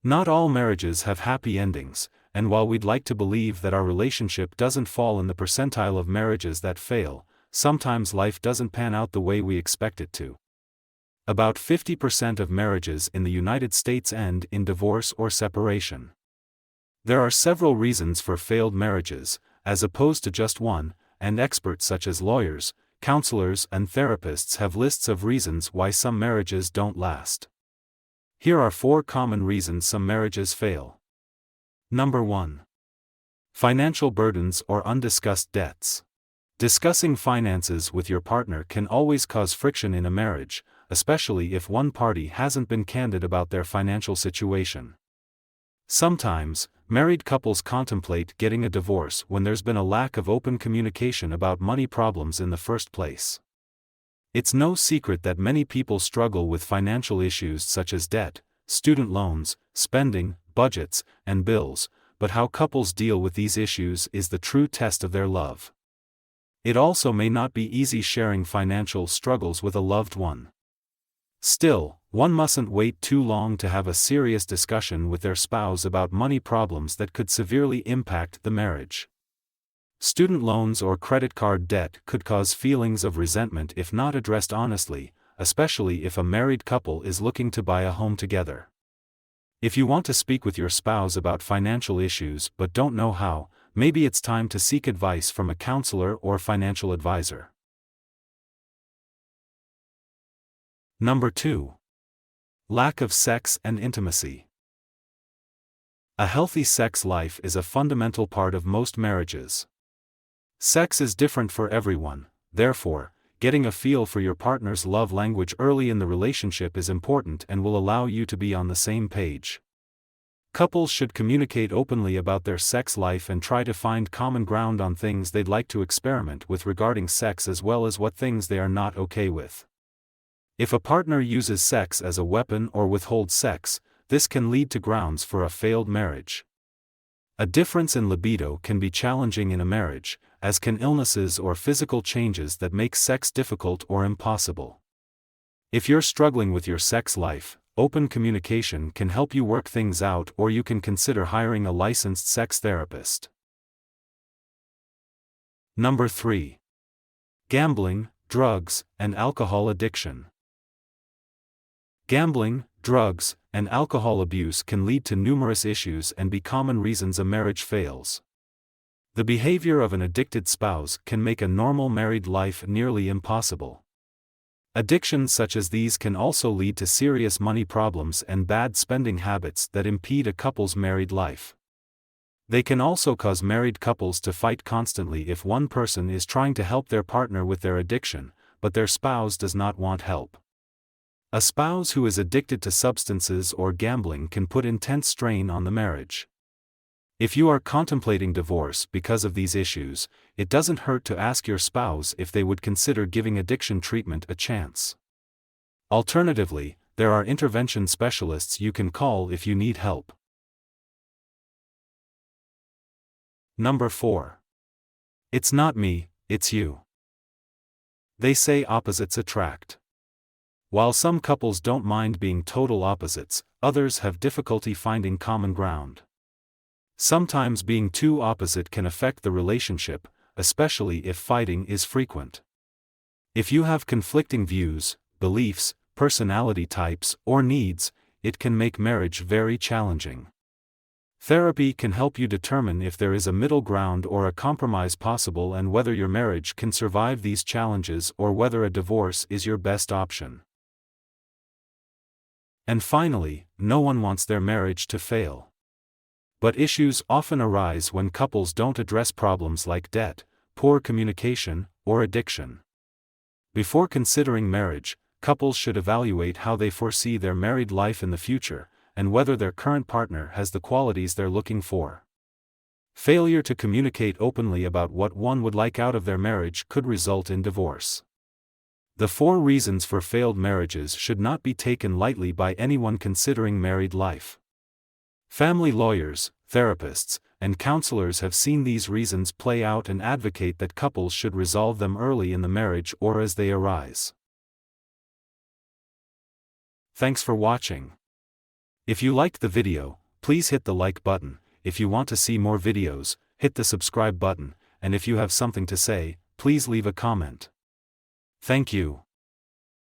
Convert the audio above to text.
Not all marriages have happy endings, and while we'd like to believe that our relationship doesn't fall in the percentile of marriages that fail, sometimes life doesn't pan out the way we expect it to. About 50% of marriages in the United States end in divorce or separation. There are several reasons for failed marriages, as opposed to just one, and experts such as lawyers, counselors, and therapists have lists of reasons why some marriages don't last. Here are 4 common reasons some marriages fail. Number 1. Financial burdens or undiscussed debts. Discussing finances with your partner can always cause friction in a marriage, especially if one party hasn't been candid about their financial situation. Sometimes, married couples contemplate getting a divorce when there's been a lack of open communication about money problems in the first place. It's no secret that many people struggle with financial issues such as debt, student loans, spending, budgets, and bills, but how couples deal with these issues is the true test of their love. It also may not be easy sharing financial struggles with a loved one. Still, one mustn't wait too long to have a serious discussion with their spouse about money problems that could severely impact the marriage. Student loans or credit card debt could cause feelings of resentment if not addressed honestly, especially if a married couple is looking to buy a home together. If you want to speak with your spouse about financial issues but don't know how, maybe it's time to seek advice from a counselor or financial advisor. Number 2. Lack of sex and intimacy. A healthy sex life is a fundamental part of most marriages. Sex is different for everyone, therefore, getting a feel for your partner's love language early in the relationship is important and will allow you to be on the same page. Couples should communicate openly about their sex life and try to find common ground on things they'd like to experiment with regarding sex as well as what things they are not okay with. If a partner uses sex as a weapon or withholds sex, this can lead to grounds for a failed marriage. A difference in libido can be challenging in a marriage, as can illnesses or physical changes that make sex difficult or impossible. If you're struggling with your sex life, open communication can help you work things out, or you can consider hiring a licensed sex therapist. Number 3. Gambling, drugs, and alcohol addiction. Gambling, drugs, and alcohol abuse can lead to numerous issues and be common reasons a marriage fails. The behavior of an addicted spouse can make a normal married life nearly impossible. Addictions such as these can also lead to serious money problems and bad spending habits that impede a couple's married life. They can also cause married couples to fight constantly if one person is trying to help their partner with their addiction, but their spouse does not want help. A spouse who is addicted to substances or gambling can put intense strain on the marriage. If you are contemplating divorce because of these issues, it doesn't hurt to ask your spouse if they would consider giving addiction treatment a chance. Alternatively, there are intervention specialists you can call if you need help. Number 4. It's not me, it's you. They say opposites attract. While some couples don't mind being total opposites, others have difficulty finding common ground. Sometimes being too opposite can affect the relationship, especially if fighting is frequent. If you have conflicting views, beliefs, personality types, or needs, it can make marriage very challenging. Therapy can help you determine if there is a middle ground or a compromise possible and whether your marriage can survive these challenges or whether a divorce is your best option. And finally, no one wants their marriage to fail. But issues often arise when couples don't address problems like debt, poor communication, or addiction. Before considering marriage, couples should evaluate how they foresee their married life in the future, and whether their current partner has the qualities they're looking for. Failure to communicate openly about what one would like out of their marriage could result in divorce. The 4 reasons for failed marriages should not be taken lightly by anyone considering married life. Family lawyers, therapists, and counselors have seen these reasons play out and advocate that couples should resolve them early in the marriage or as they arise. Thanks for watching. If you liked the video, please hit the like button. If you want to see more videos, hit the subscribe button, and if you have something to say, please leave a comment. Thank you.